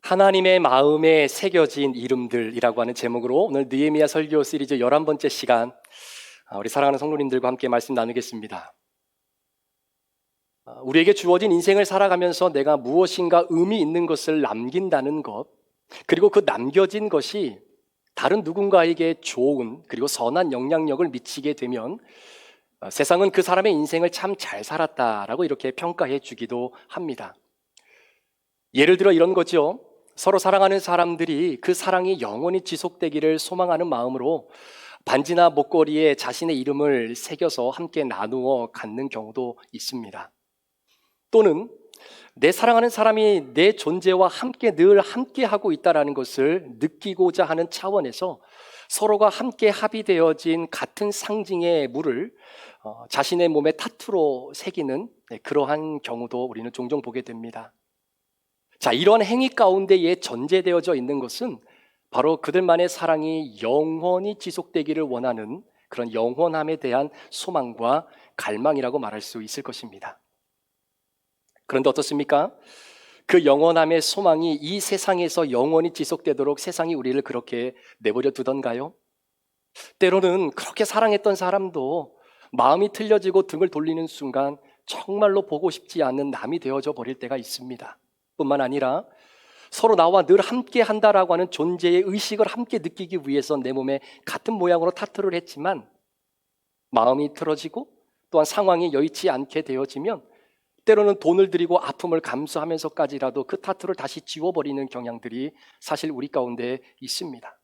하나님의 마음에 새겨진 이름들이라고 하는 제목으로 오늘 느헤미야 설교 시리즈 11번째 시간 우리 사랑하는 성도님들과 함께 말씀 나누겠습니다. 우리에게 주어진 인생을 살아가면서 내가 무엇인가 의미 있는 것을 남긴다는 것, 그리고 그 남겨진 것이 다른 누군가에게 좋은 그리고 선한 영향력을 미치게 되면 세상은 그 사람의 인생을 참 잘 살았다라고 이렇게 평가해 주기도 합니다. 예를 들어 이런 거죠. 서로 사랑하는 사람들이 그 사랑이 영원히 지속되기를 소망하는 마음으로 반지나 목걸이에 자신의 이름을 새겨서 함께 나누어 갖는 경우도 있습니다. 또는 내 사랑하는 사람이 내 존재와 함께 늘 함께하고 있다는 것을 느끼고자 하는 차원에서 서로가 함께 합의되어진 같은 상징의 물을 자신의 몸에 타투로 새기는 그러한 경우도 우리는 종종 보게 됩니다. 자, 이런 행위 가운데에 전제되어져 있는 것은 바로 그들만의 사랑이 영원히 지속되기를 원하는 그런 영원함에 대한 소망과 갈망이라고 말할 수 있을 것입니다. 그런데 어떻습니까? 그 영원함의 소망이 이 세상에서 영원히 지속되도록 세상이 우리를 그렇게 내버려 두던가요? 때로는 그렇게 사랑했던 사람도 마음이 틀려지고 등을 돌리는 순간 정말로 보고 싶지 않은 남이 되어져 버릴 때가 있습니다. 뿐만 아니라 서로 나와 늘 함께 한다라고 하는 존재의 의식을 함께 느끼기 위해서 내 몸에 같은 모양으로 타투를 했지만 마음이 틀어지고 또한 상황이 여의치 않게 되어지면 때로는 돈을 들이고 아픔을 감수하면서까지라도 그 타투를 다시 지워버리는 경향들이 사실 우리 가운데 있습니다.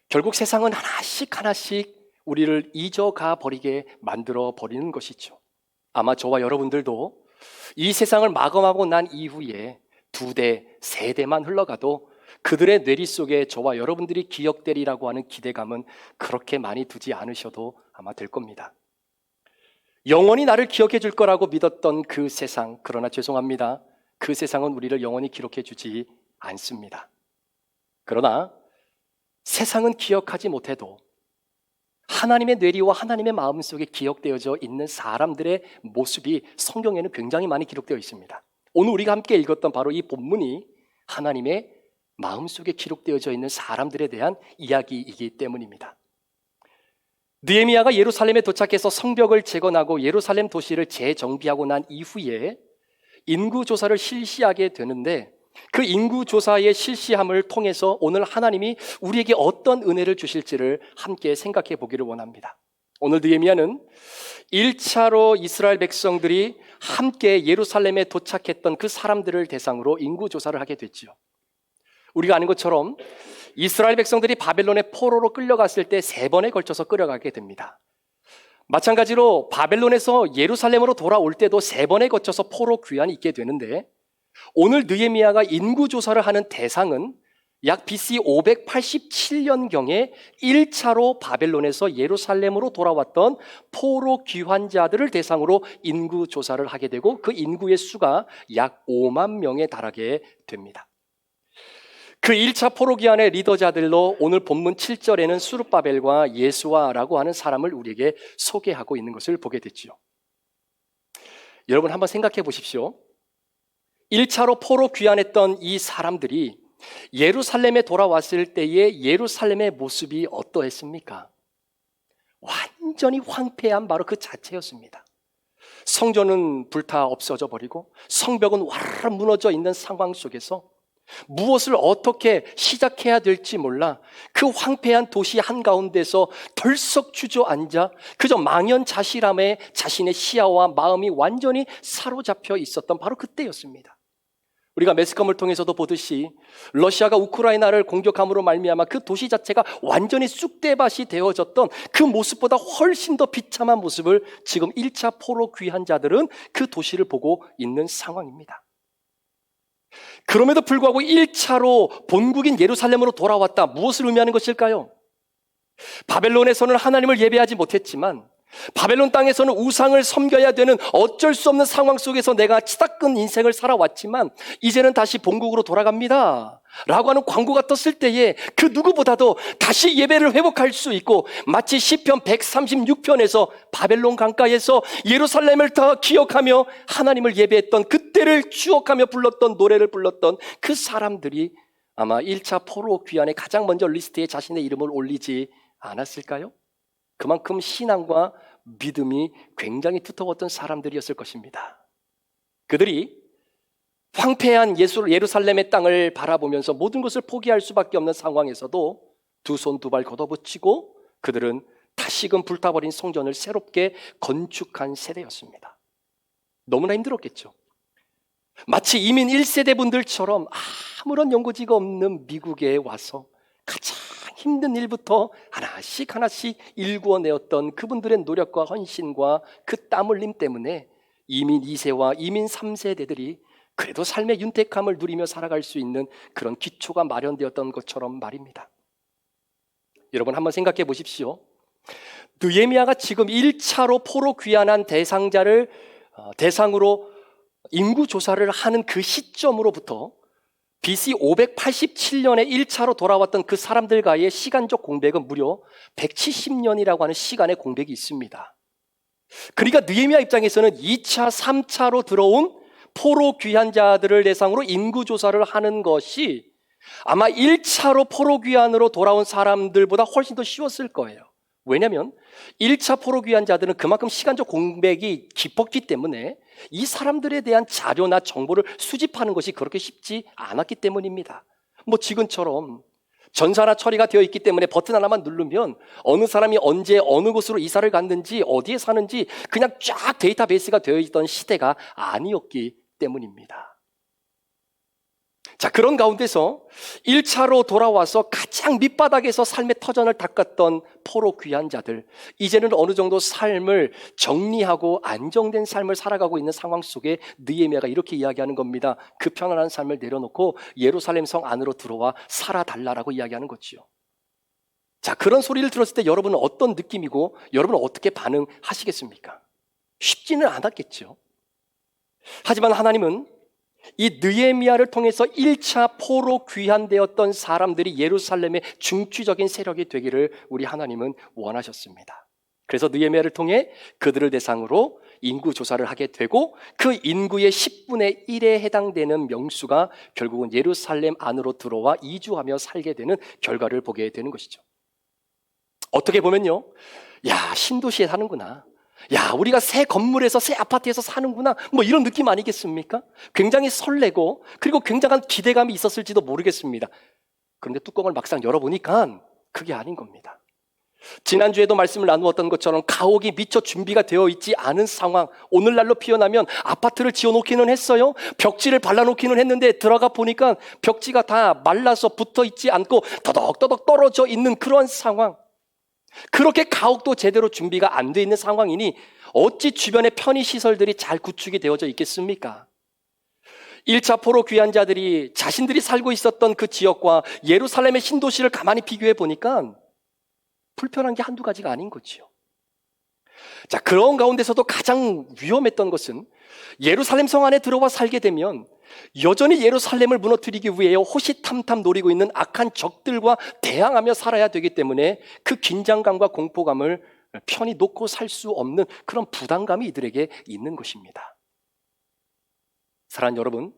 결국 세상은 하나씩 우리를 잊어가 버리게 만들어 버리는 것이죠. 아마 저와 여러분들도 이 세상을 마감하고 난 이후에 2대, 3대만 흘러가도 그들의 뇌리 속에 저와 여러분들이 기억되리라고 하는 기대감은 그렇게 많이 두지 않으셔도 아마 될 겁니다. 영원히 나를 기억해 줄 거라고 믿었던 그 세상, 그러나 죄송합니다. 그 세상은 우리를 영원히 기록해 주지 않습니다. 그러나 세상은 기억하지 못해도 하나님의 뇌리와 하나님의 마음속에 기억되어져 있는 사람들의 모습이 성경에는 굉장히 많이 기록되어 있습니다. 오늘 우리가 함께 읽었던 바로 이 본문이 하나님의 마음속에 기록되어져 있는 사람들에 대한 이야기이기 때문입니다. 느헤미야가 예루살렘에 도착해서 성벽을 재건하고 예루살렘 도시를 재정비하고 난 이후에 인구조사를 실시하게 되는데 그 인구조사의 실시함을 통해서 오늘 하나님이 우리에게 어떤 은혜를 주실지를 함께 생각해 보기를 원합니다. 오늘 느헤미야는 1차로 이스라엘 백성들이 함께 예루살렘에 도착했던 그 사람들을 대상으로 인구조사를 하게 됐죠. 우리가 아는 것처럼 이스라엘 백성들이 바벨론의 포로로 끌려갔을 때 3번에 걸쳐서 끌려가게 됩니다. 마찬가지로 바벨론에서 예루살렘으로 돌아올 때도 3번에 거쳐서 포로 귀환이 있게 되는데 오늘 느헤미야가 인구조사를 하는 대상은 약 BC 587년경에 1차로 바벨론에서 예루살렘으로 돌아왔던 포로 귀환자들을 대상으로 인구조사를 하게 되고 그 인구의 수가 약 5만 명에 달하게 됩니다. 그 1차 포로 귀환의 리더자들로 오늘 본문 7절에는 수룹바벨과 예수아라고 하는 사람을 우리에게 소개하고 있는 것을 보게 됐죠. 여러분 한번 생각해 보십시오. 1차로 포로 귀환했던 이 사람들이 예루살렘에 돌아왔을 때의 예루살렘의 모습이 어떠했습니까? 완전히 황폐한 바로 그 자체였습니다. 성전은 불타 없어져 버리고 성벽은 와르르 무너져 있는 상황 속에서 무엇을 어떻게 시작해야 될지 몰라 그 황폐한 도시 한가운데서 덜썩 주저앉아 그저 망연자실함에 자신의 시야와 마음이 완전히 사로잡혀 있었던 바로 그때였습니다. 우리가 매스컴을 통해서도 보듯이 러시아가 우크라이나를 공격함으로 말미암아 그 도시 자체가 완전히 쑥대밭이 되어졌던 그 모습보다 훨씬 더 비참한 모습을 지금 1차 포로 귀환 자들은 그 도시를 보고 있는 상황입니다. 그럼에도 불구하고 1차로 본국인 예루살렘으로 돌아왔다. 무엇을 의미하는 것일까요? 바벨론에서는 하나님을 예배하지 못했지만 바벨론 땅에서는 우상을 섬겨야 되는 어쩔 수 없는 상황 속에서 내가 치닫은 인생을 살아왔지만 이제는 다시 본국으로 돌아갑니다 라고 하는 광고가 떴을 때에 그 누구보다도 다시 예배를 회복할 수 있고, 마치 시편 136편에서 바벨론 강가에서 예루살렘을 더 기억하며 하나님을 예배했던 그때를 추억하며 불렀던 노래를 불렀던 그 사람들이 아마 1차 포로 귀환에 가장 먼저 리스트에 자신의 이름을 올리지 않았을까요? 그만큼 신앙과 믿음이 굉장히 두터웠던 사람들이었을 것입니다. 그들이 황폐한 예루살렘의 땅을 바라보면서 모든 것을 포기할 수밖에 없는 상황에서도 두 손 두 발 걷어붙이고 그들은 다시금 불타버린 성전을 새롭게 건축한 세대였습니다. 너무나 힘들었겠죠. 마치 이민 1세대 분들처럼 아무런 연고지가 없는 미국에 와서 가장 힘든 일부터 하나씩 일구어내었던 그분들의 노력과 헌신과 그 땀 흘림 때문에 이민 2세와 이민 3세대들이 그래도 삶의 윤택함을 누리며 살아갈 수 있는 그런 기초가 마련되었던 것처럼 말입니다. 여러분 한번 생각해 보십시오. 느헤미야가 지금 1차로 포로 귀환한 대상자를 대상으로 인구 조사를 하는 그 시점으로부터 BC 587년에 1차로 돌아왔던 그 사람들과의 시간적 공백은 무려 170년이라고 하는 시간의 공백이 있습니다. 그러니까 느헤미야 입장에서는 2차, 3차로 들어온 포로 귀환자들을 대상으로 인구조사를 하는 것이 아마 1차로 포로 귀환으로 돌아온 사람들보다 훨씬 더 쉬웠을 거예요. 왜냐하면 1차 포로 귀환자들은 그만큼 시간적 공백이 깊었기 때문에 이 사람들에 대한 자료나 정보를 수집하는 것이 그렇게 쉽지 않았기 때문입니다. 뭐 지금처럼 전산화 처리가 되어 있기 때문에 버튼 하나만 누르면 어느 사람이 언제 어느 곳으로 이사를 갔는지 어디에 사는지 그냥 쫙 데이터베이스가 되어 있던 시대가 아니었기 때문입니다. 자, 그런 가운데서 1차로 돌아와서 가장 밑바닥에서 삶의 터전을 닦았던 포로 귀환자들, 이제는 어느 정도 삶을 정리하고 안정된 삶을 살아가고 있는 상황 속에 느헤미야가 이렇게 이야기하는 겁니다. 그 편안한 삶을 내려놓고 예루살렘 성 안으로 들어와 살아달라라고 이야기하는 거지요. 자, 그런 소리를 들었을 때 여러분은 어떤 느낌이고 여러분은 어떻게 반응하시겠습니까? 쉽지는 않았겠죠. 하지만 하나님은 이 느헤미야를 통해서 1차 포로 귀환되었던 사람들이 예루살렘의 중추적인 세력이 되기를 우리 하나님은 원하셨습니다. 그래서 느헤미야를 통해 그들을 대상으로 인구 조사를 하게 되고 그 인구의 10분의 1에 해당되는 명수가 결국은 예루살렘 안으로 들어와 이주하며 살게 되는 결과를 보게 되는 것이죠. 어떻게 보면요, 야, 신도시에 사는구나, 야, 우리가 새 건물에서 새 아파트에서 사는구나, 뭐 이런 느낌 아니겠습니까? 굉장히 설레고 그리고 굉장한 기대감이 있었을지도 모르겠습니다. 그런데 뚜껑을 막상 열어보니까 그게 아닌 겁니다. 지난주에도 말씀을 나누었던 것처럼 가옥이 미처 준비가 되어 있지 않은 상황, 오늘날로 피어나면 아파트를 지어놓기는 했어요. 벽지를 발라놓기는 했는데 들어가 보니까 벽지가 다 말라서 붙어있지 않고 더덕더덕 떨어져 있는 그런 상황, 그렇게 가옥도 제대로 준비가 안 돼 있는 상황이니 어찌 주변에 편의시설들이 잘 구축이 되어져 있겠습니까? 1차 포로 귀환자들이 자신들이 살고 있었던 그 지역과 예루살렘의 신도시를 가만히 비교해 보니까 불편한 게 한두 가지가 아닌 거지요. 자, 그런 가운데서도 가장 위험했던 것은 예루살렘 성 안에 들어와 살게 되면 여전히 예루살렘을 무너뜨리기 위해 호시탐탐 노리고 있는 악한 적들과 대항하며 살아야 되기 때문에 그 긴장감과 공포감을 편히 놓고 살 수 없는 그런 부담감이 이들에게 있는 것입니다. 사랑하는 여러분,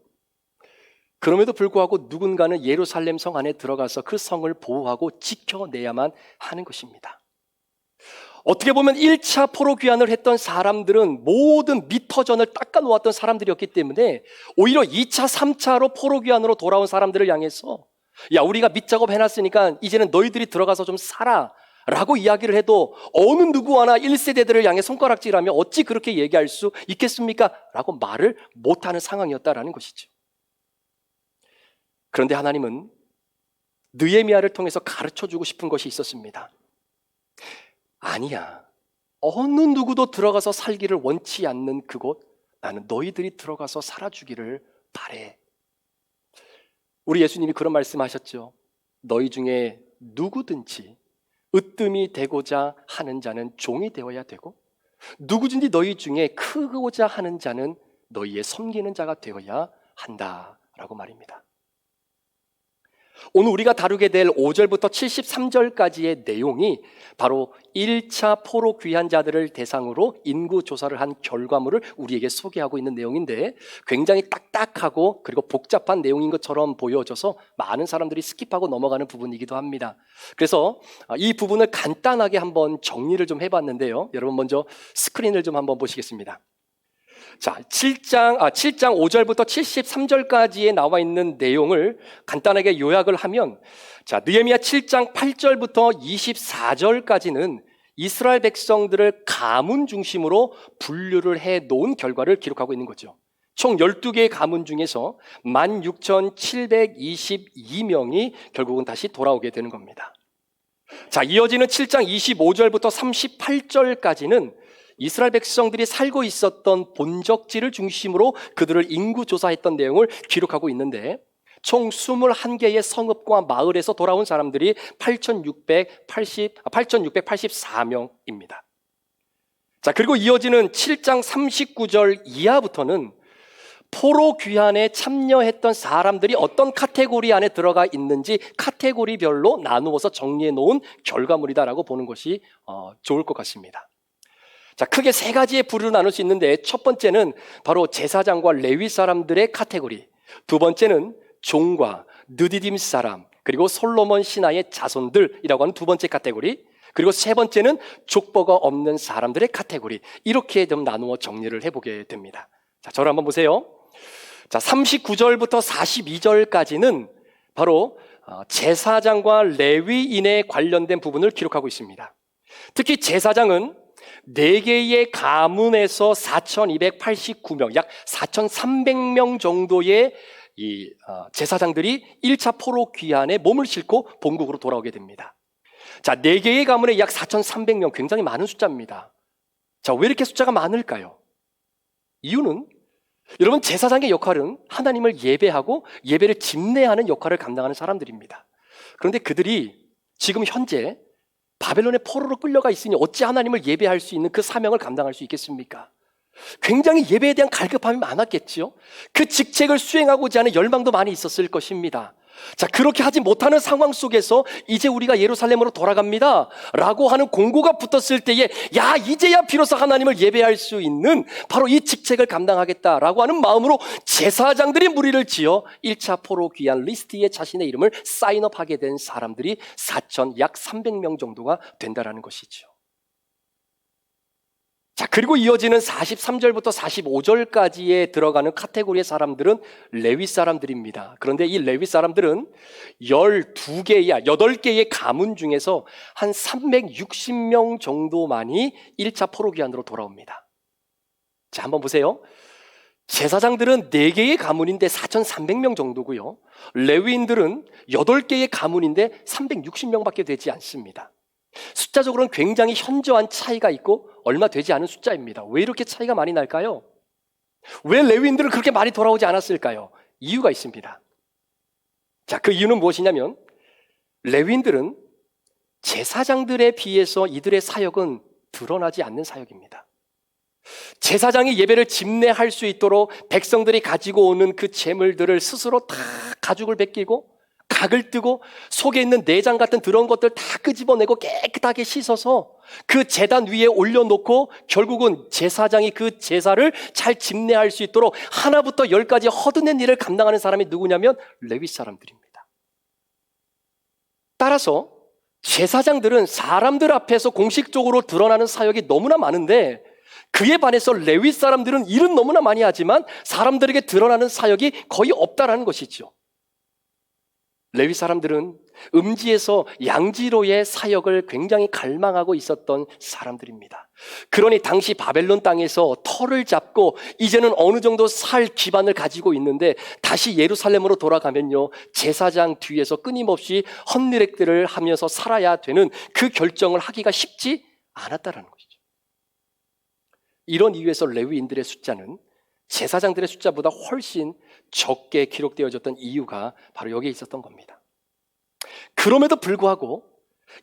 그럼에도 불구하고 누군가는 예루살렘 성 안에 들어가서 그 성을 보호하고 지켜내야만 하는 것입니다. 어떻게 보면 1차 포로 귀환을 했던 사람들은 모든 미터전을 닦아놓았던 사람들이었기 때문에 오히려 2차, 3차로 포로 귀환으로 돌아온 사람들을 향해서 야, 우리가 밑작업 해놨으니까 이제는 너희들이 들어가서 좀 살아 라고 이야기를 해도 어느 누구 하나 1세대들을 향해 손가락질하며 어찌 그렇게 얘기할 수 있겠습니까? 라고 말을 못하는 상황이었다라는 것이죠. 그런데 하나님은 느헤미야를 통해서 가르쳐주고 싶은 것이 있었습니다. 아니야, 어느 누구도 들어가서 살기를 원치 않는 그곳, 나는 너희들이 들어가서 살아주기를 바래. 우리 예수님이 그런 말씀하셨죠. 너희 중에 누구든지 으뜸이 되고자 하는 자는 종이 되어야 되고 누구든지 너희 중에 크고자 하는 자는 너희의 섬기는 자가 되어야 한다라고 말입니다. 오늘 우리가 다루게 될 5절부터 73절까지의 내용이 바로 1차 포로 귀환 자들을 대상으로 인구 조사를 한 결과물을 우리에게 소개하고 있는 내용인데 굉장히 딱딱하고 그리고 복잡한 내용인 것처럼 보여져서 많은 사람들이 스킵하고 넘어가는 부분이기도 합니다. 그래서 이 부분을 간단하게 한번 정리를 좀 해봤는데요. 여러분 먼저 스크린을 좀 한번 보시겠습니다. 자, 7장 5절부터 73절까지에 나와 있는 내용을 간단하게 요약을 하면, 자, 느헤미야 7장 8절부터 24절까지는 이스라엘 백성들을 가문 중심으로 분류를 해 놓은 결과를 기록하고 있는 거죠. 총 12개의 가문 중에서 16,722명이 결국은 다시 돌아오게 되는 겁니다. 자, 이어지는 7장 25절부터 38절까지는 이스라엘 백성들이 살고 있었던 본적지를 중심으로 그들을 인구 조사했던 내용을 기록하고 있는데 총 21개의 성읍과 마을에서 돌아온 사람들이 8,684명입니다. 자, 그리고 이어지는 7장 39절 이하부터는 포로 귀환에 참여했던 사람들이 어떤 카테고리 안에 들어가 있는지 카테고리별로 나누어서 정리해 놓은 결과물이다라고 보는 것이 좋을 것 같습니다. 자, 크게 세 가지의 부류로 나눌 수 있는데 첫 번째는 바로 제사장과 레위 사람들의 카테고리, 두 번째는 종과 느디딤 사람, 그리고 솔로몬 신하의 자손들이라고 하는 두 번째 카테고리, 그리고 세 번째는 족보가 없는 사람들의 카테고리, 이렇게 좀 나누어 정리를 해보게 됩니다. 자, 저를 한번 보세요. 자, 39절부터 42절까지는 바로 제사장과 레위인에 관련된 부분을 기록하고 있습니다. 특히 제사장은 4개의 가문에서 4,289명, 약 4,300명 정도의 이 제사장들이 1차 포로 귀환에 몸을 싣고 본국으로 돌아오게 됩니다. 자, 4개의 가문에 약 4,300명, 굉장히 많은 숫자입니다. 자, 왜 이렇게 숫자가 많을까요? 이유는 여러분, 제사장의 역할은 하나님을 예배하고 예배를 집례하는 역할을 감당하는 사람들입니다. 그런데 그들이 지금 현재 바벨론의 포로로 끌려가 있으니 어찌 하나님을 예배할 수 있는 그 사명을 감당할 수 있겠습니까? 굉장히 예배에 대한 갈급함이 많았겠지요. 그 직책을 수행하고자 하는 열망도 많이 있었을 것입니다. 자, 그렇게 하지 못하는 상황 속에서 이제 우리가 예루살렘으로 돌아갑니다 라고 하는 공고가 붙었을 때에 야, 이제야 비로소 하나님을 예배할 수 있는 바로 이 직책을 감당하겠다라고 하는 마음으로 제사장들이 무리를 지어 1차 포로 귀환 리스트에 자신의 이름을 사인업하게 된 사람들이 약 300명 정도가 된다라는 것이죠. 자, 그리고 이어지는 43절부터 45절까지에 들어가는 카테고리의 사람들은 레위 사람들입니다. 그런데 이 레위 사람들은 8개의 가문 중에서 한 360명 정도만이 1차 포로 귀환으로 돌아옵니다. 자, 한번 보세요. 제사장들은 4개의 가문인데 4,300명 정도고요. 레위인들은 8개의 가문인데 360명밖에 되지 않습니다. 숫자적으로는 굉장히 현저한 차이가 있고 얼마 되지 않은 숫자입니다. 왜 이렇게 차이가 많이 날까요? 왜 레위인들은 그렇게 많이 돌아오지 않았을까요? 이유가 있습니다. 자, 그 이유는 무엇이냐면 레위인들은 제사장들에 비해서 이들의 사역은 드러나지 않는 사역입니다. 제사장이 예배를 집례할 수 있도록 백성들이 가지고 오는 그 제물들을 스스로 다 가죽을 벗기고 각을 뜨고 속에 있는 내장 같은 더러운 것들 다 끄집어내고 깨끗하게 씻어서 그 제단 위에 올려놓고 결국은 제사장이 그 제사를 잘 집례할 수 있도록 하나부터 10까지 허드렛 일을 감당하는 사람이 누구냐면 레위 사람들입니다. 따라서 제사장들은 사람들 앞에서 공식적으로 드러나는 사역이 너무나 많은데 그에 반해서 레위 사람들은 일은 너무나 많이 하지만 사람들에게 드러나는 사역이 거의 없다라는 것이죠. 레위 사람들은 음지에서 양지로의 사역을 굉장히 갈망하고 있었던 사람들입니다. 그러니 당시 바벨론 땅에서 터를 잡고 이제는 어느 정도 살 기반을 가지고 있는데 다시 예루살렘으로 돌아가면요, 제사장 뒤에서 끊임없이 헌느렉들을 하면서 살아야 되는 그 결정을 하기가 쉽지 않았다라는 것이죠. 이런 이유에서 레위인들의 숫자는 제사장들의 숫자보다 훨씬 적게 기록되어졌던 이유가 바로 여기에 있었던 겁니다. 그럼에도 불구하고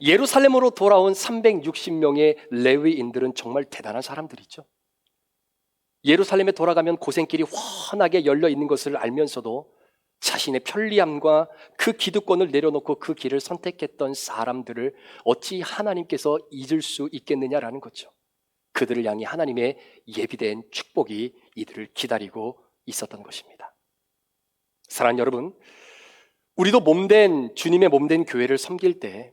예루살렘으로 돌아온 360명의 레위인들은 정말 대단한 사람들이죠. 예루살렘에 돌아가면 고생길이 훤하게 열려 있는 것을 알면서도 자신의 편리함과 그 기득권을 내려놓고 그 길을 선택했던 사람들을 어찌 하나님께서 잊을 수 있겠느냐라는 거죠. 그들을 향해 하나님의 예비된 축복이 이들을 기다리고 있었던 것입니다. 사랑하는 여러분, 우리도 주님의 몸된 교회를 섬길 때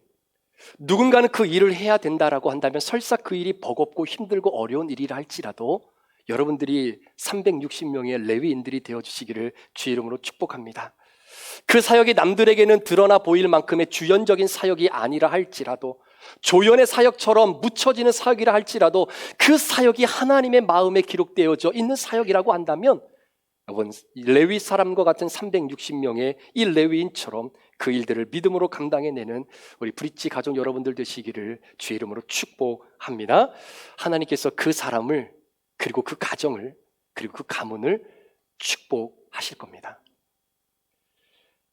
누군가는 그 일을 해야 된다라고 한다면 설사 그 일이 버겁고 힘들고 어려운 일이라 할지라도 여러분들이 360명의 레위인들이 되어주시기를 주의 이름으로 축복합니다. 그 사역이 남들에게는 드러나 보일 만큼의 주연적인 사역이 아니라 할지라도, 조연의 사역처럼 묻혀지는 사역이라 할지라도 그 사역이 하나님의 마음에 기록되어져 있는 사역이라고 한다면 여러분, 레위 사람과 같은 360명의 이 레위인처럼 그 일들을 믿음으로 감당해내는 우리 브릿지 가족 여러분들 되시기를 주의 이름으로 축복합니다. 하나님께서 그 사람을, 그리고 그 가정을, 그리고 그 가문을 축복하실 겁니다.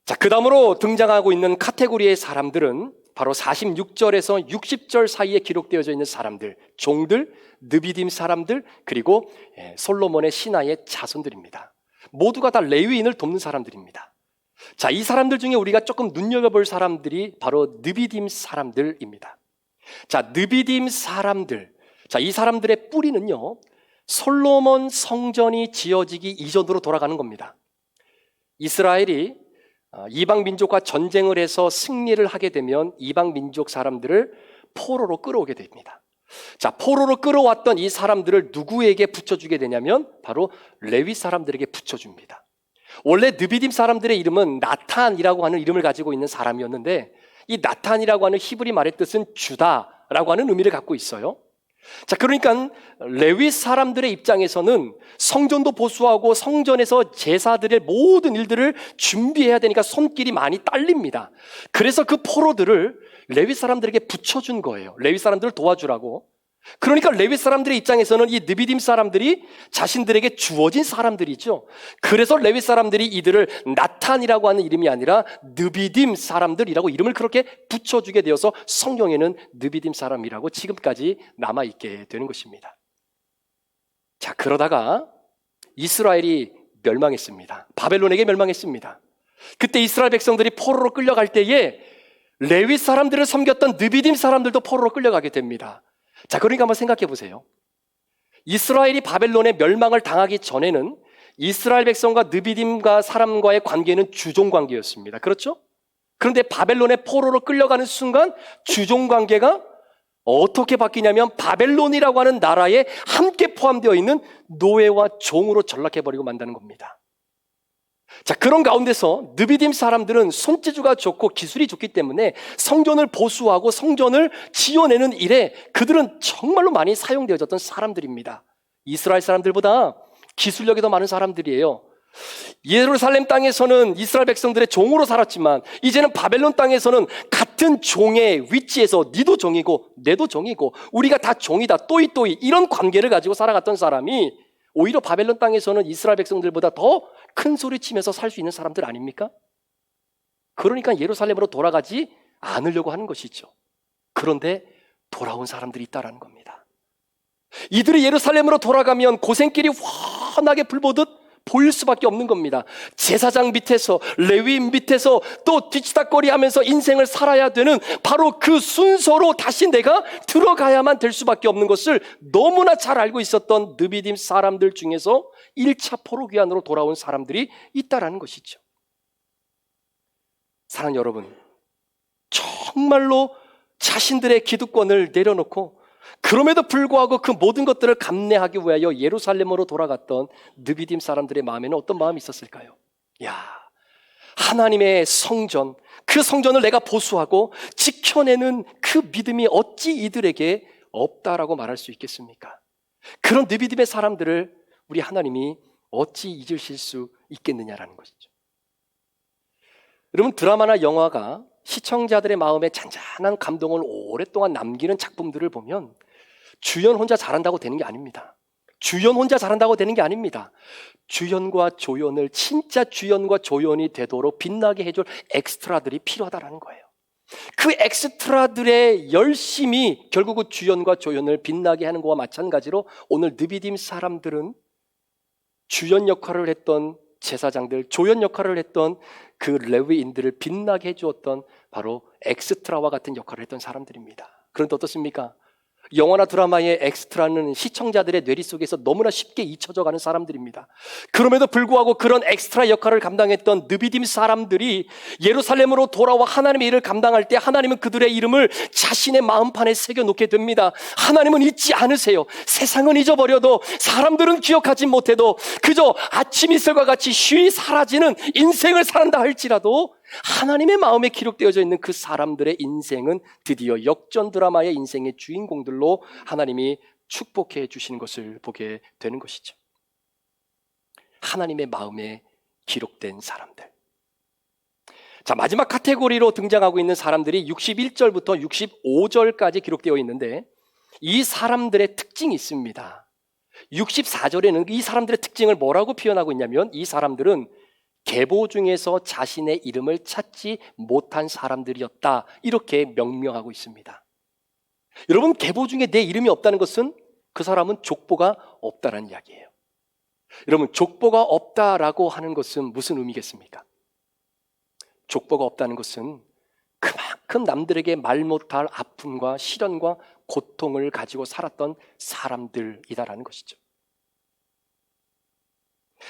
자, 그 다음으로 등장하고 있는 카테고리의 사람들은 바로 46절에서 60절 사이에 기록되어져 있는 사람들, 종들, 느비딤 사람들, 그리고 솔로몬의 신하의 자손들입니다. 모두가 다 레위인을 돕는 사람들입니다. 자, 이 사람들 중에 우리가 조금 눈여겨볼 사람들이 바로 느비딤 사람들입니다. 자, 느비딤 사람들. 자, 이 사람들의 뿌리는요, 솔로몬 성전이 지어지기 이전으로 돌아가는 겁니다. 이스라엘이 이방 민족과 전쟁을 해서 승리를 하게 되면 이방 민족 사람들을 포로로 끌어오게 됩니다. 자, 포로로 끌어왔던 이 사람들을 누구에게 붙여주게 되냐면 바로 레위 사람들에게 붙여줍니다. 원래 느비딤 사람들의 이름은 나탄이라고 하는 이름을 가지고 있는 사람이었는데, 이 나탄이라고 하는 히브리 말의 뜻은 주다라고 하는 의미를 갖고 있어요. 자, 그러니까 레위 사람들의 입장에서는 성전도 보수하고 성전에서 제사드릴 모든 일들을 준비해야 되니까 손길이 많이 딸립니다. 그래서 그 포로들을 레위 사람들에게 붙여준 거예요. 레위 사람들을 도와주라고. 그러니까 레위 사람들의 입장에서는 이 느비딤 사람들이 자신들에게 주어진 사람들이죠. 그래서 레위 사람들이 이들을 나탄이라고 하는 이름이 아니라 느비딤 사람들이라고 이름을 그렇게 붙여주게 되어서 성경에는 느비딤 사람이라고 지금까지 남아있게 되는 것입니다. 자, 그러다가 이스라엘이 멸망했습니다. 바벨론에게 멸망했습니다. 그때 이스라엘 백성들이 포로로 끌려갈 때에 레위 사람들을 섬겼던 느비딤 사람들도 포로로 끌려가게 됩니다. 자, 그러니까 한번 생각해 보세요. 이스라엘이 바벨론의 멸망을 당하기 전에는 이스라엘 백성과 느비딤과 사람과의 관계는 주종 관계였습니다. 그렇죠? 그런데 바벨론의 포로로 끌려가는 순간 주종 관계가 어떻게 바뀌냐면 바벨론이라고 하는 나라에 함께 포함되어 있는 노예와 종으로 전락해버리고 만다는 겁니다. 자, 그런 가운데서 느비딤 사람들은 손재주가 좋고 기술이 좋기 때문에 성전을 보수하고 성전을 지어내는 일에 그들은 정말로 많이 사용되어졌던 사람들입니다. 이스라엘 사람들보다 기술력이 더 많은 사람들이에요. 예루살렘 땅에서는 이스라엘 백성들의 종으로 살았지만 이제는 바벨론 땅에서는 같은 종의 위치에서 니도 종이고 내도 종이고 우리가 다 종이다, 또이또이 이런 관계를 가지고 살아갔던 사람이 오히려 바벨론 땅에서는 이스라엘 백성들보다 더 큰 소리 치면서 살 수 있는 사람들 아닙니까? 그러니까 예루살렘으로 돌아가지 않으려고 하는 것이죠. 그런데 돌아온 사람들이 있다라는 겁니다. 이들이 예루살렘으로 돌아가면 고생길이 환하게 불보듯 보일 수밖에 없는 겁니다. 제사장 밑에서, 레위인 밑에서 또 뒤치다꺼리 하면서 인생을 살아야 되는 바로 그 순서로 다시 내가 들어가야만 될 수밖에 없는 것을 너무나 잘 알고 있었던 느비딤 사람들 중에서 1차 포로 귀환으로 돌아온 사람들이 있다라는 것이죠. 사랑하는 여러분, 정말로 자신들의 기득권을 내려놓고 그럼에도 불구하고 그 모든 것들을 감내하기 위하여 예루살렘으로 돌아갔던 느비딤 사람들의 마음에는 어떤 마음이 있었을까요? 야, 하나님의 성전, 그 성전을 내가 보수하고 지켜내는 그 믿음이 어찌 이들에게 없다라고 말할 수 있겠습니까? 그런 느비딤의 사람들을 우리 하나님이 어찌 잊으실 수 있겠느냐라는 것이죠. 여러분, 드라마나 영화가 시청자들의 마음에 잔잔한 감동을 오랫동안 남기는 작품들을 보면 주연 혼자 잘한다고 되는 게 아닙니다. 주연 혼자 잘한다고 되는 게 아닙니다. 주연과 조연을 진짜 주연과 조연이 되도록 빛나게 해줄 엑스트라들이 필요하다는 거예요. 그 엑스트라들의 열심이 결국은 주연과 조연을 빛나게 하는 것과 마찬가지로 오늘 느비딤 사람들은 주연 역할을 했던 제사장들, 조연 역할을 했던 그 레위인들을 빛나게 해주었던 바로 엑스트라와 같은 역할을 했던 사람들입니다. 그런데 어떻습니까? 영화나 드라마의 엑스트라는 시청자들의 뇌리 속에서 너무나 쉽게 잊혀져 가는 사람들입니다. 그럼에도 불구하고 그런 엑스트라 역할을 감당했던 느비딤 사람들이 예루살렘으로 돌아와 하나님의 일을 감당할 때 하나님은 그들의 이름을 자신의 마음판에 새겨놓게 됩니다. 하나님은 잊지 않으세요. 세상은 잊어버려도 사람들은 기억하지 못해도 그저 아침 이슬과 같이 쉬이 사라지는 인생을 산다 할지라도 하나님의 마음에 기록되어져 있는 그 사람들의 인생은 드디어 역전 드라마의 인생의 주인공들로 하나님이 축복해 주시는 것을 보게 되는 것이죠. 하나님의 마음에 기록된 사람들. 자, 마지막 카테고리로 등장하고 있는 사람들이 61절부터 65절까지 기록되어 있는데 이 사람들의 특징이 있습니다. 64절에는 이 사람들의 특징을 뭐라고 표현하고 있냐면 이 사람들은 계보 중에서 자신의 이름을 찾지 못한 사람들이었다. 이렇게 명명하고 있습니다. 여러분, 계보 중에 내 이름이 없다는 것은 그 사람은 족보가 없다라는 이야기예요. 여러분, 족보가 없다라고 하는 것은 무슨 의미겠습니까? 족보가 없다는 것은 그만큼 남들에게 말 못할 아픔과 시련과 고통을 가지고 살았던 사람들이다라는 것이죠.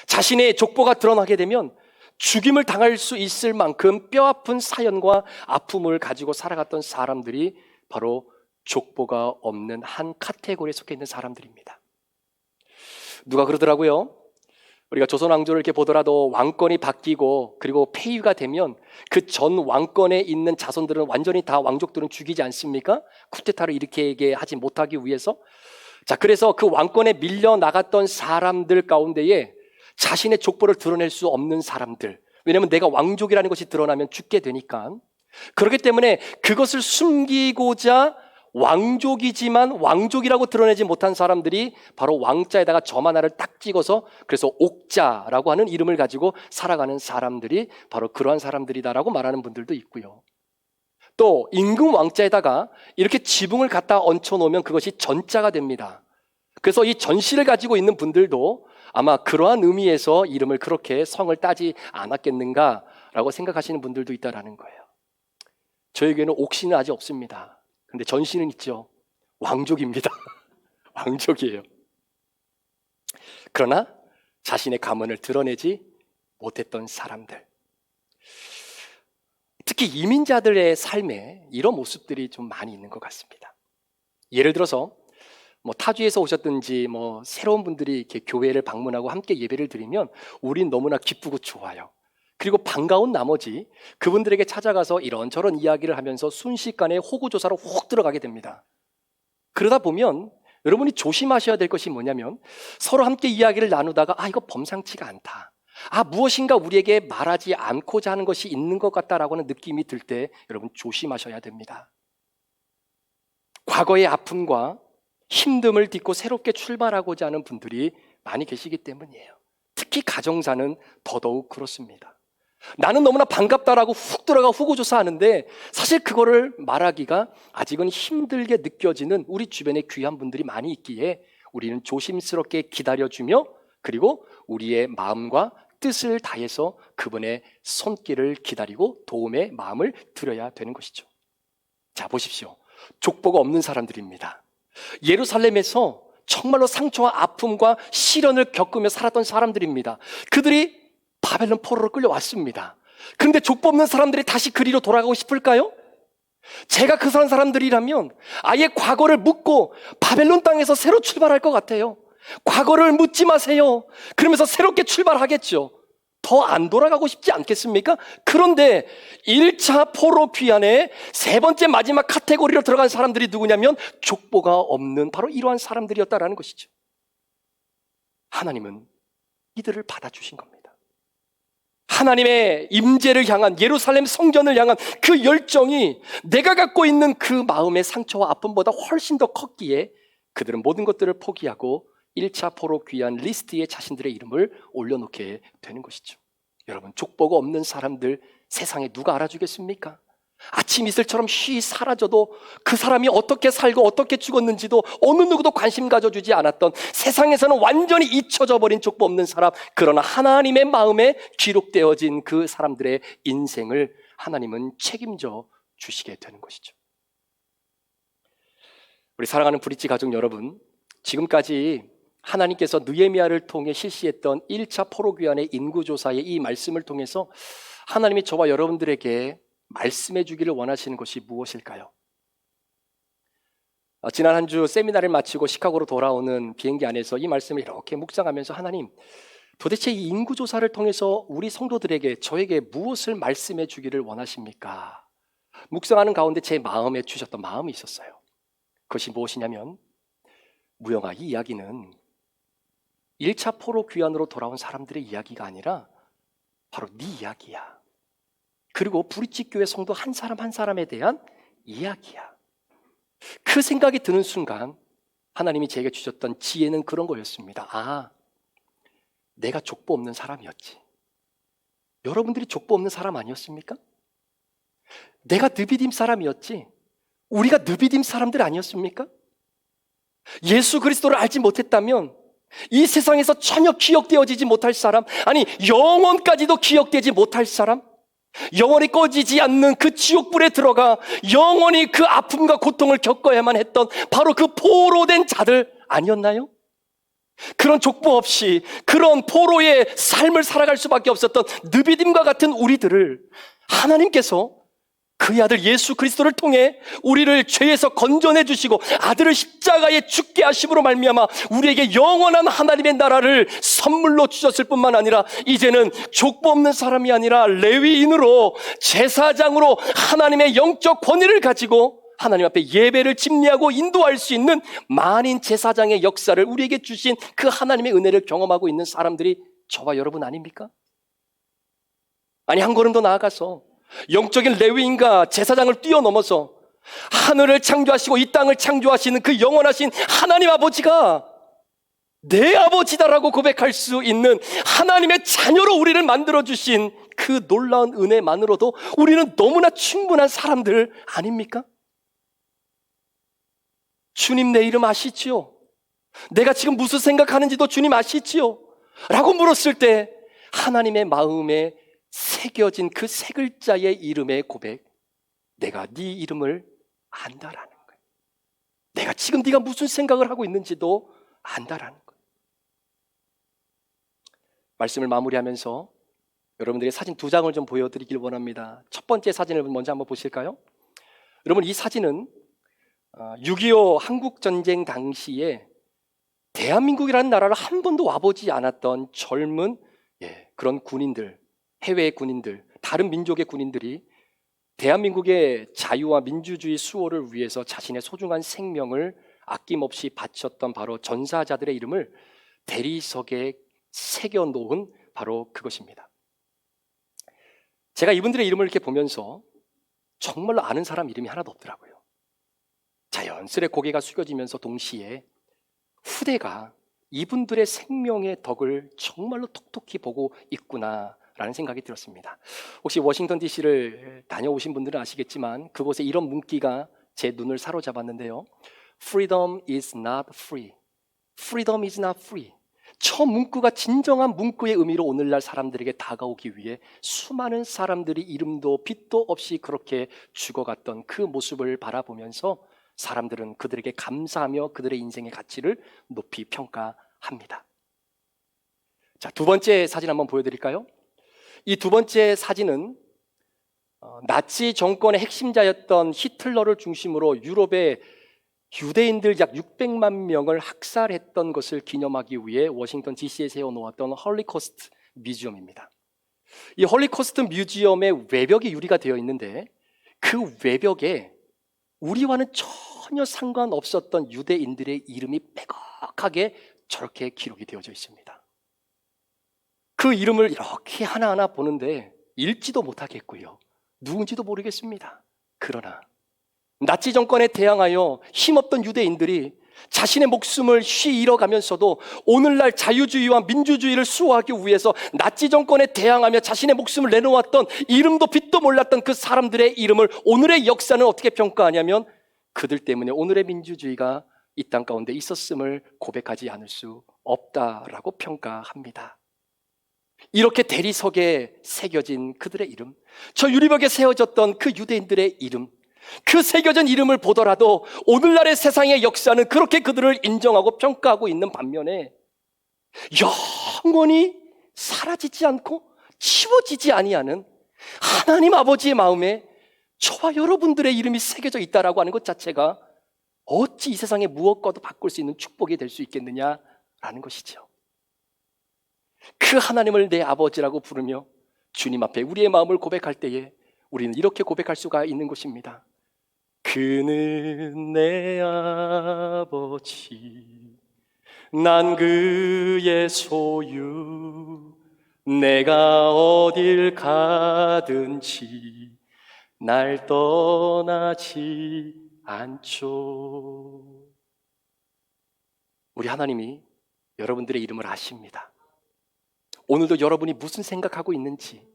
자신의 족보가 드러나게 되면 죽임을 당할 수 있을 만큼 뼈아픈 사연과 아픔을 가지고 살아갔던 사람들이 바로 족보가 없는 한 카테고리에 속해 있는 사람들입니다. 누가 그러더라고요. 우리가 조선 왕조를 이렇게 보더라도 왕권이 바뀌고 그리고 폐위가 되면 그 전 왕권에 있는 자손들은 완전히 다 왕족들은 죽이지 않습니까? 쿠데타를 일으키게 하지 못하기 위해서. 자, 그래서 그 왕권에 밀려 나갔던 사람들 가운데에 자신의 족보를 드러낼 수 없는 사람들. 왜냐하면 내가 왕족이라는 것이 드러나면 죽게 되니까. 그렇기 때문에 그것을 숨기고자 왕족이지만 왕족이라고 드러내지 못한 사람들이 바로 왕자에다가 점 하나를 딱 찍어서 그래서 옥자라고 하는 이름을 가지고 살아가는 사람들이 바로 그러한 사람들이다라고 말하는 분들도 있고요. 또 임금 왕자에다가 이렇게 지붕을 갖다 얹혀놓으면 그것이 전자가 됩니다. 그래서 이 전시를 가지고 있는 분들도 아마 그러한 의미에서 이름을 그렇게 성을 따지 않았겠는가라고 생각하시는 분들도 있다라는 거예요. 저에게는 옥시는 아직 없습니다. 근데 전시는 있죠. 왕족입니다. 왕족이에요. 그러나 자신의 가문을 드러내지 못했던 사람들. 특히 이민자들의 삶에 이런 모습들이 좀 많이 있는 것 같습니다. 예를 들어서 타주에서 오셨든지 새로운 분들이 이렇게 교회를 방문하고 함께 예배를 드리면 우린 너무나 기쁘고 좋아요. 그리고 반가운 나머지 그분들에게 찾아가서 이런저런 이야기를 하면서 순식간에 호구조사로 훅 들어가게 됩니다. 그러다 보면 여러분이 조심하셔야 될 것이 뭐냐면 서로 함께 이야기를 나누다가 이거 범상치가 않다. 무엇인가 우리에게 말하지 않고자 하는 것이 있는 것 같다라고 하는 느낌이 들 때 여러분 조심하셔야 됩니다. 과거의 아픔과 힘듦을 딛고 새롭게 출발하고자 하는 분들이 많이 계시기 때문이에요. 특히 가정사는 더더욱 그렇습니다. 나는 너무나 반갑다라고 훅 들어가 후구조사하는데 사실 그거를 말하기가 아직은 힘들게 느껴지는 우리 주변에 귀한 분들이 많이 있기에 우리는 조심스럽게 기다려주며 그리고 우리의 마음과 뜻을 다해서 그분의 손길을 기다리고 도움의 마음을 드려야 되는 것이죠. 자, 보십시오. 족보가 없는 사람들입니다. 예루살렘에서 정말로 상처와 아픔과 시련을 겪으며 살았던 사람들입니다. 그들이 바벨론 포로로 끌려왔습니다. 그런데 족보 없는 사람들이 다시 그리로 돌아가고 싶을까요? 제가 그 사람들이라면 아예 과거를 묻고 바벨론 땅에서 새로 출발할 것 같아요. 과거를 묻지 마세요. 그러면서 새롭게 출발하겠죠. 더 안 돌아가고 싶지 않겠습니까? 그런데 1차 포로 귀환의 세 번째 마지막 카테고리로 들어간 사람들이 누구냐면 족보가 없는 바로 이러한 사람들이었다라는 것이죠. 하나님은 이들을 받아주신 겁니다. 하나님의 임재를 향한 예루살렘 성전을 향한 그 열정이 내가 갖고 있는 그 마음의 상처와 아픔보다 훨씬 더 컸기에 그들은 모든 것들을 포기하고 1차 포로 귀환 리스트에 자신들의 이름을 올려놓게 되는 것이죠. 여러분, 족보가 없는 사람들 세상에 누가 알아주겠습니까? 아침 이슬처럼 쉬 사라져도 그 사람이 어떻게 살고 어떻게 죽었는지도 어느 누구도 관심 가져주지 않았던, 세상에서는 완전히 잊혀져 버린 족보 없는 사람, 그러나 하나님의 마음에 기록되어진 그 사람들의 인생을 하나님은 책임져 주시게 되는 것이죠. 우리 사랑하는 브릿지 가족 여러분, 지금까지 하나님께서 느헤미야를 통해 실시했던 1차 포로귀환의 인구조사의 이 말씀을 통해서 하나님이 저와 여러분들에게 말씀해 주기를 원하시는 것이 무엇일까요? 지난 한 주 세미나를 마치고 시카고로 돌아오는 비행기 안에서 이 말씀을 이렇게 묵상하면서, 하나님, 도대체 이 인구조사를 통해서 우리 성도들에게, 저에게 무엇을 말씀해 주기를 원하십니까? 묵상하는 가운데 제 마음에 주셨던 마음이 있었어요. 그것이 무엇이냐면, 무영아, 이 이야기는 1차 포로 귀환으로 돌아온 사람들의 이야기가 아니라 바로 네 이야기야. 그리고 브릿지 교회 성도 한 사람 한 사람에 대한 이야기야. 그 생각이 드는 순간 하나님이 제게 주셨던 지혜는 그런 거였습니다. 아, 내가 족보 없는 사람이었지. 여러분들이 족보 없는 사람 아니었습니까? 내가 느비딤 사람이었지. 우리가 느비딤 사람들 아니었습니까? 예수 그리스도를 알지 못했다면 이 세상에서 전혀 기억되어지지 못할 사람, 아니 영원까지도 기억되지 못할 사람, 영원히 꺼지지 않는 그 지옥불에 들어가 영원히 그 아픔과 고통을 겪어야만 했던 바로 그 포로된 자들 아니었나요? 그런 족보 없이 그런 포로의 삶을 살아갈 수밖에 없었던 느비딤과 같은 우리들을 하나님께서 그의 아들 예수 그리스도를 통해 우리를 죄에서 건져내 주시고 아들을 십자가에 죽게 하심으로 말미암아 우리에게 영원한 하나님의 나라를 선물로 주셨을 뿐만 아니라, 이제는 족보 없는 사람이 아니라 레위인으로, 제사장으로 하나님의 영적 권위를 가지고 하나님 앞에 예배를 집례하고 인도할 수 있는 만인 제사장의 역사를 우리에게 주신 그 하나님의 은혜를 경험하고 있는 사람들이 저와 여러분 아닙니까? 아니, 한 걸음 더 나아가서 영적인 레위인과 제사장을 뛰어넘어서 하늘을 창조하시고 이 땅을 창조하시는 그 영원하신 하나님 아버지가 내 아버지다라고 고백할 수 있는 하나님의 자녀로 우리를 만들어주신 그 놀라운 은혜만으로도 우리는 너무나 충분한 사람들 아닙니까? 주님, 내 이름 아시지요? 내가 지금 무슨 생각하는지도 주님 아시지요? 라고 물었을 때 하나님의 마음에 새겨진 그 세 글자의 이름의 고백, 내가 네 이름을 안다라는 거예요. 내가 지금 네가 무슨 생각을 하고 있는지도 안다라는 거예요. 말씀을 마무리하면서 여러분들의 사진 2장을 좀 보여드리길 원합니다. 첫 번째 사진을 먼저 한번 보실까요? 여러분, 이 사진은 6.25 한국전쟁 당시에 대한민국이라는 나라를 한 번도 와보지 않았던 젊은 그런 군인들, 해외의 군인들, 다른 민족의 군인들이 대한민국의 자유와 민주주의 수호를 위해서 자신의 소중한 생명을 아낌없이 바쳤던 바로 전사자들의 이름을 대리석에 새겨놓은 바로 그것입니다. 제가 이분들의 이름을 이렇게 보면서 정말로 아는 사람 이름이 하나도 없더라고요. 자연스레 고개가 숙여지면서 동시에 후대가 이분들의 생명의 덕을 정말로 톡톡히 보고 있구나 라는 생각이 들었습니다. 혹시 워싱턴 DC를 다녀오신 분들은 아시겠지만 그곳에 이런 문구가 제 눈을 사로잡았는데요. Freedom is not free. Freedom is not free. 저 문구가 진정한 문구의 의미로 오늘날 사람들에게 다가오기 위해 수많은 사람들이 이름도 빛도 없이 그렇게 죽어갔던 그 모습을 바라보면서 사람들은 그들에게 감사하며 그들의 인생의 가치를 높이 평가합니다. 자, 두 번째 사진 한번 보여드릴까요? 이 두 번째 사진은 나치 정권의 핵심자였던 히틀러를 중심으로 유럽의 유대인들 약 600만 명을 학살했던 것을 기념하기 위해 워싱턴 DC에 세워놓았던 홀리코스트 뮤지엄입니다. 이 홀리코스트 뮤지엄의 외벽이 유리가 되어 있는데 그 외벽에 우리와는 전혀 상관없었던 유대인들의 이름이 빼곡하게 저렇게 기록이 되어져 있습니다. 그 이름을 이렇게 하나하나 보는데 읽지도 못하겠고요. 누군지도 모르겠습니다. 그러나 나치 정권에 대항하여 힘없던 유대인들이 자신의 목숨을 잃어가면서도 오늘날 자유주의와 민주주의를 수호하기 위해서 나치 정권에 대항하며 자신의 목숨을 내놓았던, 이름도 빛도 몰랐던 그 사람들의 이름을 오늘의 역사는 어떻게 평가하냐면 그들 때문에 오늘의 민주주의가 이 땅 가운데 있었음을 고백하지 않을 수 없다라고 평가합니다. 이렇게 대리석에 새겨진 그들의 이름, 저 유리벽에 세워졌던 그 유대인들의 이름, 그 새겨진 이름을 보더라도 오늘날의 세상의 역사는 그렇게 그들을 인정하고 평가하고 있는 반면에 영원히 사라지지 않고 지워지지 아니하는 하나님 아버지의 마음에 저와 여러분들의 이름이 새겨져 있다라고 하는 것 자체가 어찌 이 세상에 무엇과도 바꿀 수 있는 축복이 될 수 있겠느냐라는 것이죠. 그 하나님을 내 아버지라고 부르며 주님 앞에 우리의 마음을 고백할 때에 우리는 이렇게 고백할 수가 있는 것입니다. 그는 내 아버지, 난 그의 소유, 내가 어딜 가든지 날 떠나지 않죠. 우리 하나님이 여러분들의 이름을 아십니다. 오늘도 여러분이 무슨 생각하고 있는지,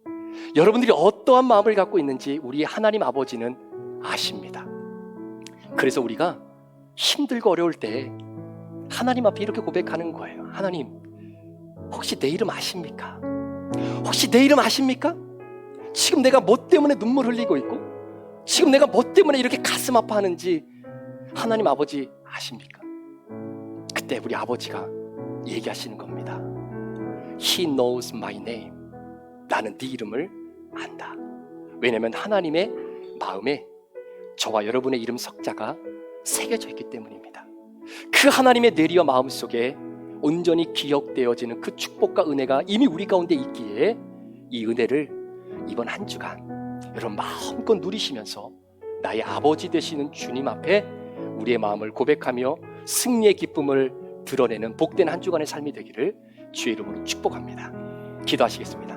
여러분들이 어떠한 마음을 갖고 있는지 우리 하나님 아버지는 아십니다. 그래서 우리가 힘들고 어려울 때 하나님 앞에 이렇게 고백하는 거예요. 하나님, 혹시 내 이름 아십니까? 혹시 내 이름 아십니까? 지금 내가 뭐 때문에 눈물 흘리고 있고, 지금 내가 뭐 때문에 이렇게 가슴 아파하는지 하나님 아버지 아십니까? 그때 우리 아버지가 얘기하시는 겁니다. He knows my name. 나는 네 이름을 안다. 왜냐하면 하나님의 마음에 저와 여러분의 이름 석자가 새겨져 있기 때문입니다. 그 하나님의 뇌리와 마음속에 온전히 기억되어지는 그 축복과 은혜가 이미 우리 가운데 있기에 이 은혜를 이번 한 주간 여러분 마음껏 누리시면서 나의 아버지 되시는 주님 앞에 우리의 마음을 고백하며 승리의 기쁨을 드러내는 복된 한 주간의 삶이 되기를 주의 이름으로 축복합니다. 기도하시겠습니다.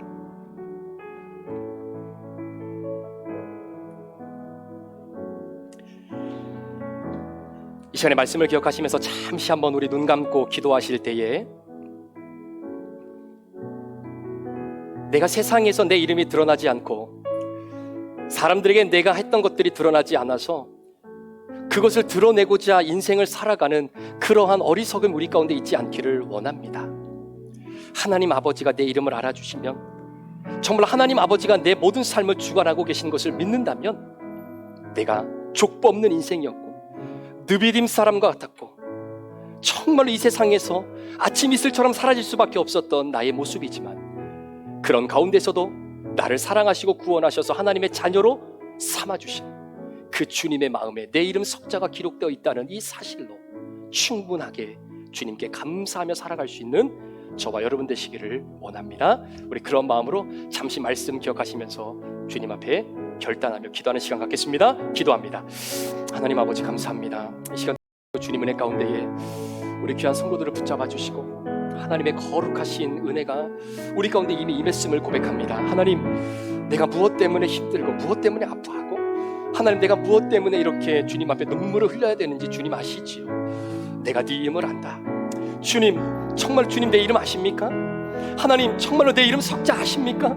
이 시간에 말씀을 기억하시면서 잠시 한번 우리 눈 감고 기도하실 때에 내가 세상에서 내 이름이 드러나지 않고 사람들에게 내가 했던 것들이 드러나지 않아서 그것을 드러내고자 인생을 살아가는 그러한 어리석음 우리 가운데 있지 않기를 원합니다. 하나님 아버지가 내 이름을 알아주시면, 정말 하나님 아버지가 내 모든 삶을 주관하고 계신 것을 믿는다면 내가 족보 없는 인생이었고 느비딤 사람과 같았고 정말로 이 세상에서 아침 이슬처럼 사라질 수밖에 없었던 나의 모습이지만, 그런 가운데서도 나를 사랑하시고 구원하셔서 하나님의 자녀로 삼아주신 그 주님의 마음에 내 이름 석자가 기록되어 있다는 이 사실로 충분하게 주님께 감사하며 살아갈 수 있는 저와 여러분 되시기를 원합니다. 우리 그런 마음으로 잠시 말씀 기억하시면서 주님 앞에 결단하며 기도하는 시간 갖겠습니다. 기도합니다. 하나님 아버지 감사합니다. 이 시간 주님 은혜 가운데에 우리 귀한 성도들을 붙잡아 주시고 하나님의 거룩하신 은혜가 우리 가운데 이미 임했음을 고백합니다. 하나님, 내가 무엇 때문에 힘들고 무엇 때문에 아파하고, 하나님 내가 무엇 때문에 이렇게 주님 앞에 눈물을 흘려야 되는지 주님 아시지요. 내가 네 이름을 안다. 주님, 정말 주님 내 이름 아십니까? 하나님, 정말로 내 이름 석자 아십니까?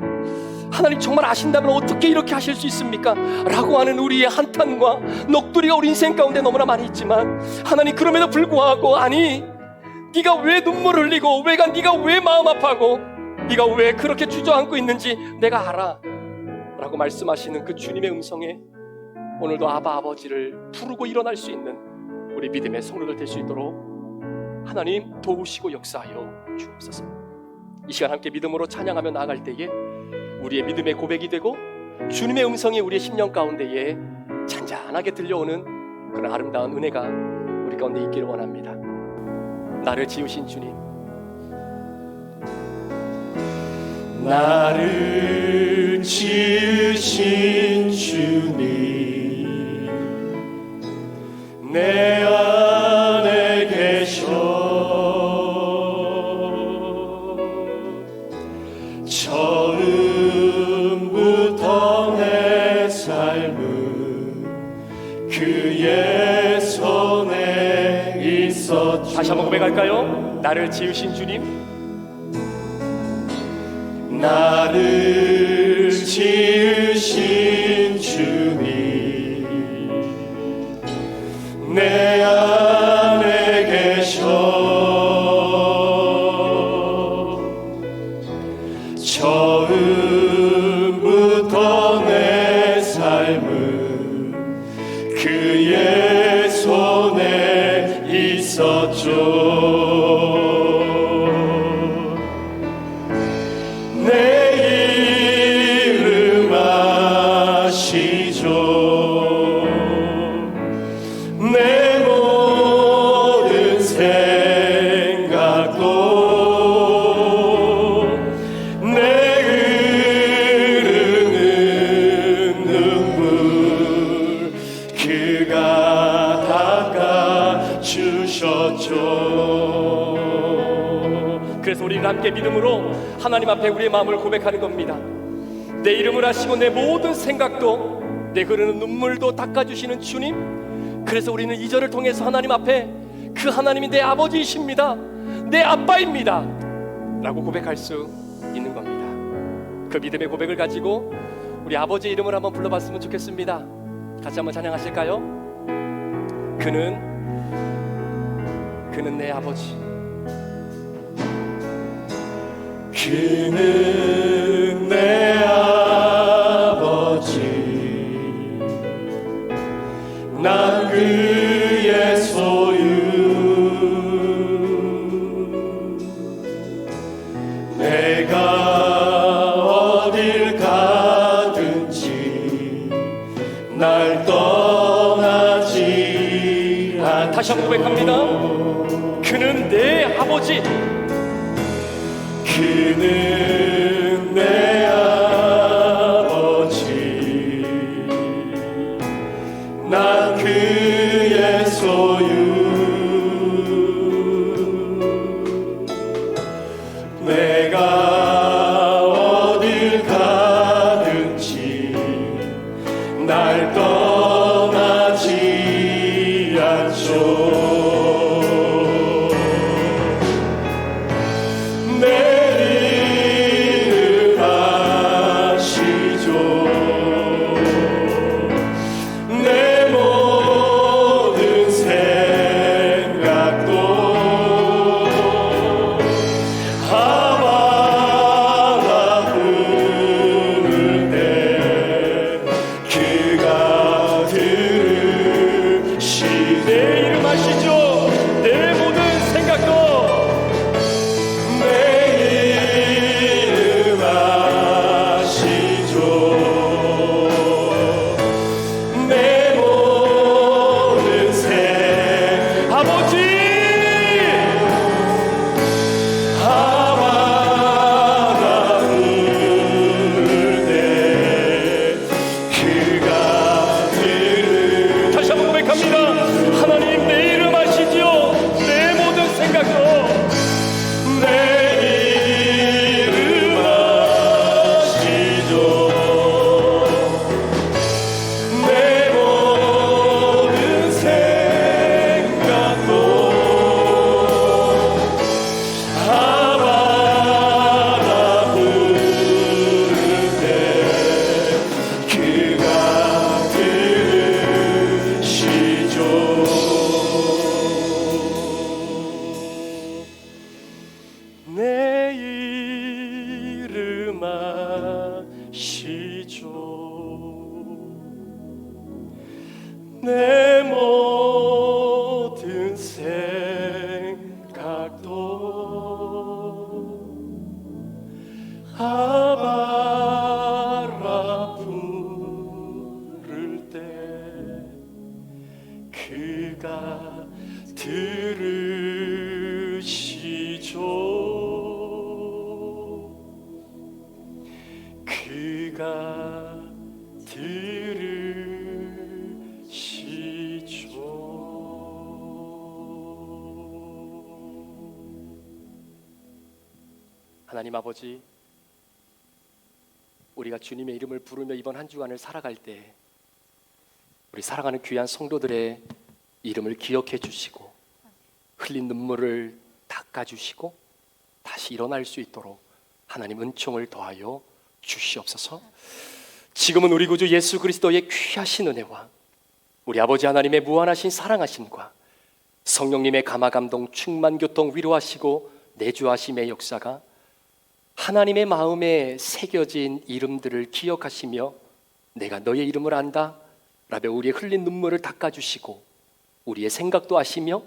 하나님 정말 아신다면 어떻게 이렇게 하실 수 있습니까? 라고 하는 우리의 한탄과 넋두리가 우리 인생 가운데 너무나 많이 있지만, 하나님 그럼에도 불구하고, 아니 네가 왜 눈물 흘리고 네가 왜 마음 아파하고 네가 왜 그렇게 주저앉고 있는지 내가 알아 라고 말씀하시는 그 주님의 음성에 오늘도 아바 아버지를 부르고 일어날 수 있는 우리 믿음의 성도들 될 수 있도록 하나님 도우시고 역사하여 주옵소서. 이 시간 함께 믿음으로 찬양하며 나아갈 때에 우리의 믿음의 고백이 되고 주님의 음성이 우리의 심령 가운데에 잔잔하게 들려오는 그런 아름다운 은혜가 우리 가운데 있기를 원합니다. 나를 지으신 주님, 나를 지으신 주님, 내 안에 계셔 처음부터 내 삶은 그의 손에 있어 다시 한번 고백할까요? 나를 지으신 주님, 나를 지으신 주님, 내 안에 계셔. 처음부터 내 삶은 그의 손에 있었죠. 내 이름 아시죠. 내 모든 생각도 내 흐르는 눈물 그가 닦아 주셨죠. 그래서 우리는 함께 믿음으로 하나님 앞에 우리의 마음을 고백하는 겁니다. 내 이름을 아시고 내 모든 생각도 내 흐르는 눈물도 닦아주시는 주님, 그래서 우리는 이 절을 통해서 하나님 앞에 그 하나님이 내 아버지이십니다, 내 아빠입니다 라고 고백할 수 있는 겁니다. 그 믿음의 고백을 가지고 우리 아버지의 이름을 한번 불러봤으면 좋겠습니다. 같이 한번 찬양하실까요? 그는 내 아버지, 그는 내 아버지, 난 그의 소유. 내가 어딜 가든지 날 떠나지 않죠. 다시 한번 고백합니다. 그는 내 아버지, 그는 내 아버지, 난 그의 소유. 내가 어딜 가든지 날 떠나지 않죠. 내 모든 생각도 아바라 부를 때 그가 들으시죠. 그가 하나님 아버지, 우리가 주님의 이름을 부르며 이번 한 주간을 살아갈 때 우리 사랑하는 귀한 성도들의 이름을 기억해 주시고 흘린 눈물을 닦아주시고 다시 일어날 수 있도록 하나님 은총을 더하여 주시옵소서. 지금은 우리 구주 예수 그리스도의 귀하신 은혜와 우리 아버지 하나님의 무한하신 사랑하심과 성령님의 감화감동 충만교통 위로하시고 내주하심의 역사가 하나님의 마음에 새겨진 이름들을 기억하시며 내가 너의 이름을 안다 라며 우리의 흘린 눈물을 닦아주시고 우리의 생각도 아시며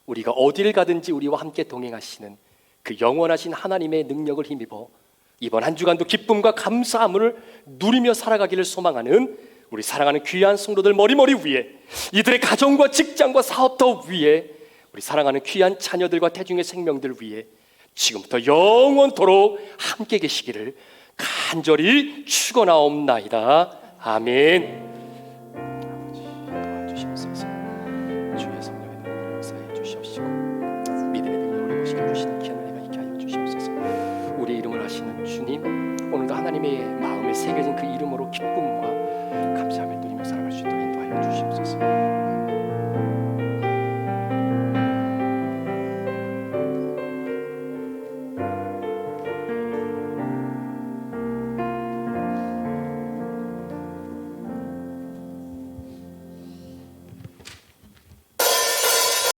우리가 어디를 가든지 우리와 함께 동행하시는 그 영원하신 하나님의 능력을 힘입어 이번 한 주간도 기쁨과 감사함을 누리며 살아가기를 소망하는 우리 사랑하는 귀한 성도들 머리머리 위에, 이들의 가정과 직장과 사업터 위에, 우리 사랑하는 귀한 자녀들과 대중의 생명들 위에 지금부터 영원토록 함께 계시기를 간절히 축원하옵나이다. 아멘. 아버지 도와주시옵소서. 주의 성령의 능력을 역사해 주시옵시고 믿음의 능력을 이루시게 해주시는 귀한 은혜가 있게 하여 주시옵소서. 우리의 이름을 하시는 주님, 오늘도 하나님의 마음에 새겨진 그 이름으로 기쁨과 감사함을 누리며 살아갈 수 있도록 인도하여 주시옵소서.